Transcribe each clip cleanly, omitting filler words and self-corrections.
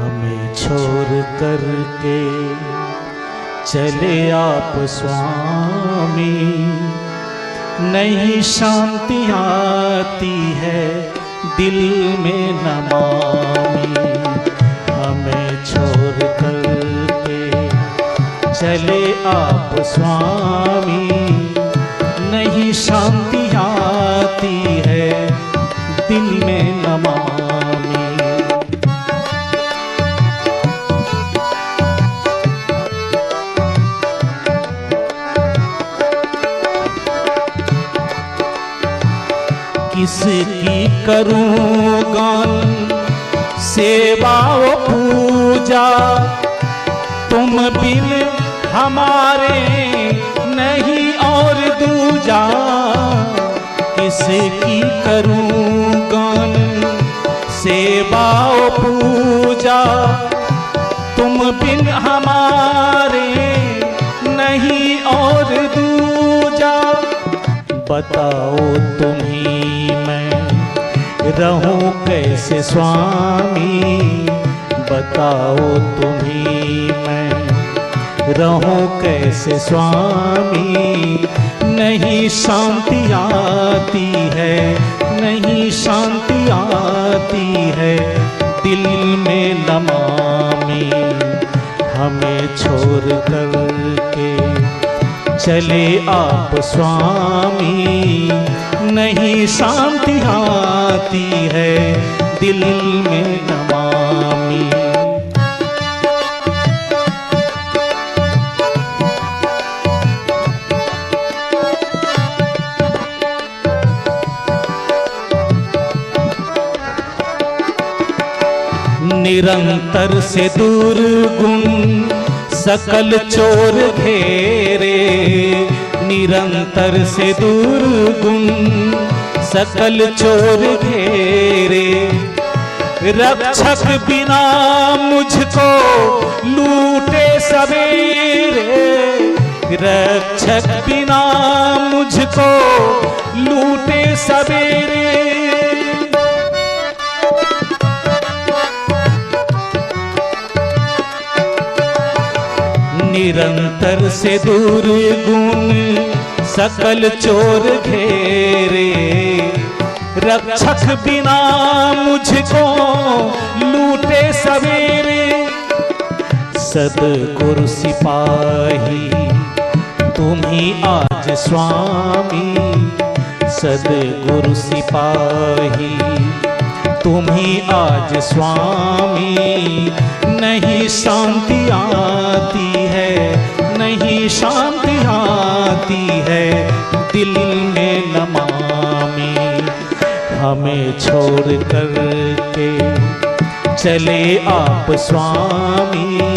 हमें छोड़ कर के चले आप स्वामी, नहीं शांति आती है दिल में नमामि। हमें छोड़ कर के चले आप स्वामी, नहीं शांति आती है दिल में नमामि। किसकी करूं गान सेवा व पूजा, तुम बिन हमारे नहीं और दूजा। किसकी करूं गान सेवा व पूजा, तुम बिन हमारे नहीं और दूजा। बताओ तुम्ही मैं रहूं कैसे स्वामी, बताओ तुम्ही मैं रहूं कैसे स्वामी। नहीं शांति आती है, नहीं शांति आती है दिल में नमामि। हमें छोड़ कर के चले आप स्वामी, नहीं शांति आती है दिल में नमामि। निरंतर से दूर गुण सकल चोर घेरे, निरंतर से दूर गुण सकल चोर घेरे। रक्षक बिना मुझको लूटे सवेरे, रक्षक बिना मुझको लूटे सवेरे। निरंतर से दूर गुण सकल चोर घेरे, रक्षक बिना मुझको लूटे सवेरे। सद्गुरु सिपाही तुम ही आज स्वामी, सद्गुरु सिपाही तुम ही आज स्वामी। नहीं शांति आती है, नहीं शांति आती है दिल में नमामि। हमें छोड़ कर के चले आप स्वामी,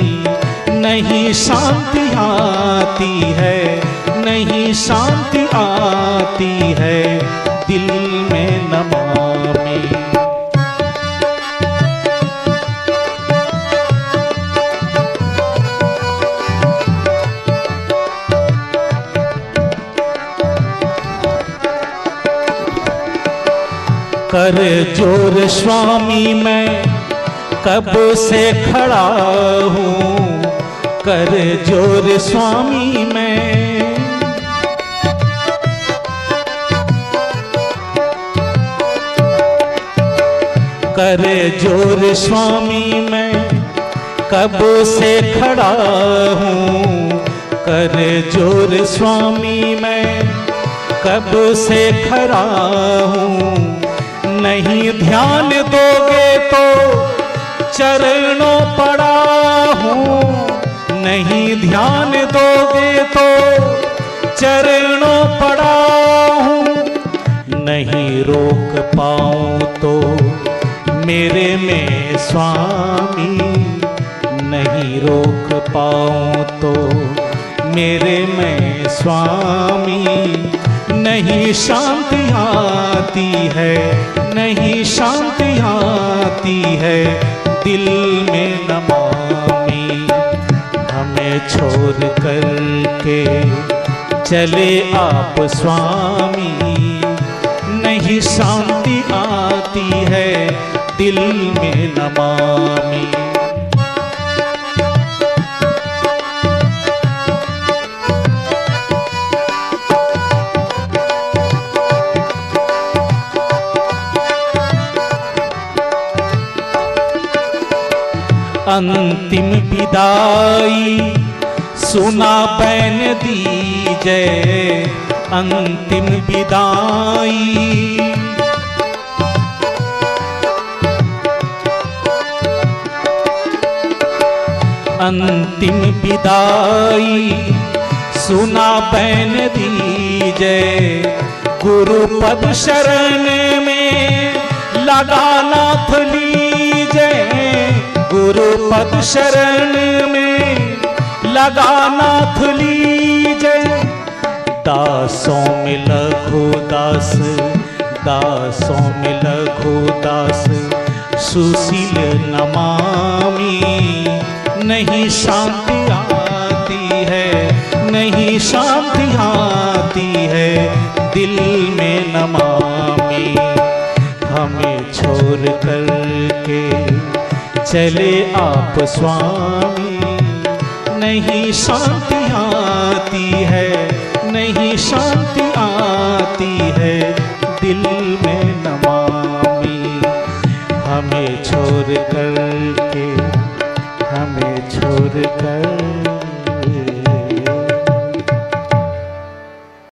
नहीं शांति आती है, नहीं शांति आती है दिल में नमामि। कर जोर स्वामी मैं कब से खड़ा हूँ, कर जोर स्वामी मैं। कर जोर स्वामी मैं कब से खड़ा हूँ, कर जोर स्वामी मैं कब से खड़ा हूँ। नहीं ध्यान दोगे तो चरणों पड़ा हूँ, नहीं ध्यान दोगे तो चरणों पड़ा हूँ। नहीं रोक पाऊँ तो मेरे में स्वामी, नहीं रोक पाऊँ तो मेरे में स्वामी। नहीं शांति आती है, नहीं शांति आती है दिल में नमामि। हमें छोड़ कर के चले आप स्वामी, नहीं शांति आती है दिल में नमामि। अंतिम विदाई सुना बैन दीजे, अंतिम विदाई। अंतिम विदाई सुना बैन दीजे, गुरु पद शरण में लगा नाथ लीजे, गुरु पद शरण में लगा नाथ लीजे। दासों में लघु दास, दासों में लघु दास, सुशील नमामि। नहीं शांति आती है, नहीं शांति आती है, दिल में नमामि। हमें छोड़ कर के चले आप स्वामी, नहीं शांति आती है, नहीं शांति आती है, दिल में नमामि। हमें छोड़ कर